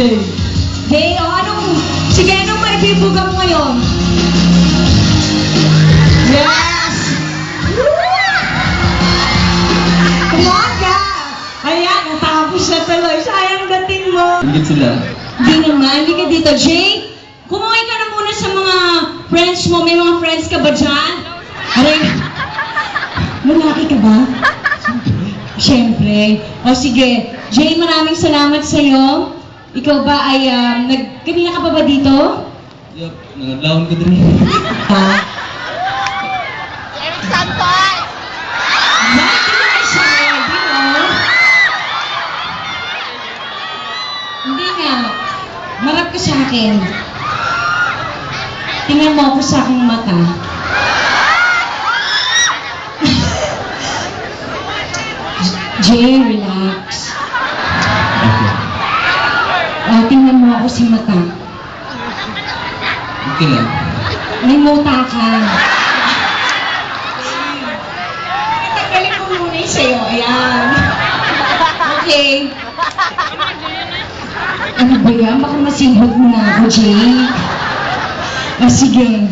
Jay. Jay, o sige, anong maibibuga mo ngayon? Yes! Kumaga! Ayan, natapos na tuloy. Sayang dating mo. Ingit sila. Di naman, hindi ka dito. Jay, kumaway ka na muna sa mga friends mo. May mga friends ka ba dyan? Aray, lalaki ka ba? Siyempre. O sige, Jay, maraming salamat sa'yo. Ikaw ba ay, kanina ka pa ba dito? Yup, nangadlawon ko din. Ha? Eric Santos! Bakit ka na siya ready, no? Hindi nga. Marap ka sa akin. Tingnan mo ako sa aking mata. Jay, relax. Okay. Tingnan mo ako sa mata. Okay lang. May muta ka. Tanggalin ko muna yung sa'yo. Ayan. Okay. Ano ba yan? Baka masibot mo na ako, Jay. Sige.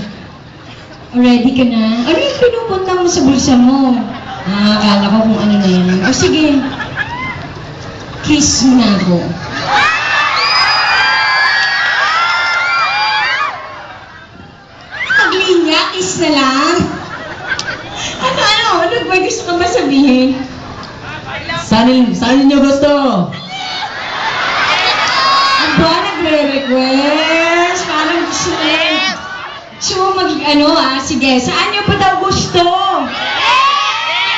Ready ka na? Ano yung pinupunta mo sa bulsa mo? Akala ko kung ano na yan. Sige. Kiss mo na ako. Paglinya, kiss na lang. Ano ba gusto ka ba sabihin? Saan ninyo gusto? Aba, nagre-request. Parang gusto rin. Gusto mo sige. Saan niyo pa daw gusto?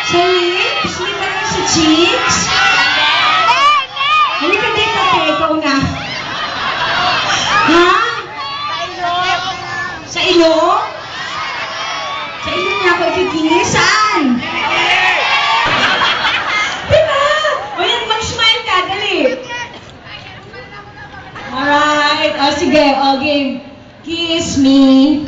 Sa lips? Hindi ba naman sa cheeks? Halika dito, ikaw na. Ha? Sa ilong? Sa ilong niya ako ikikinis? Saan? Diba? O yan, mag-smile ka, dali. Alright. Sige. Game. Kiss me.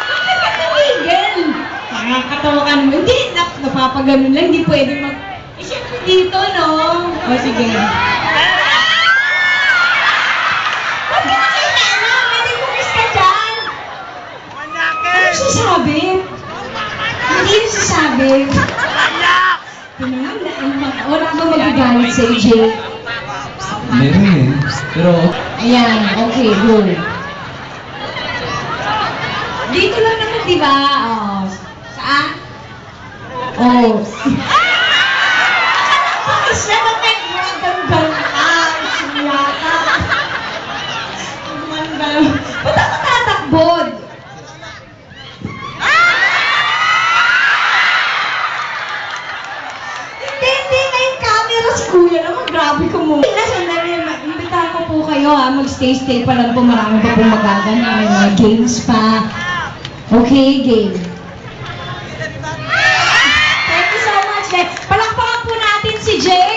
Bakit ka tumigil? Nakakatawa ka naman. Hindi, napapaganon lang. Hindi pwede mag... Siyempre dito, no? Sige. Ba't ka nakita? Pwede kumis ka dyan. Ano sasabi? Hindi yung sasabi. Wala ba magagalit sa Jay? Meron eh. Pero, Ayan, okay, go. Dito lang naman, di ba? Saan? Pakis na natin. Ganda-ganda ka. Sumiyata. Ganda. Ba't ako tatakbod? Hindi na yung camera si Kuya naman. Grabe ko mo. Sandali, imbitahan ko po kayo mag-stay pa lang po. Marami pa pong magagana. May mga games pa. Okay, game. Thank you so much. Palakpakan po natin si Jay.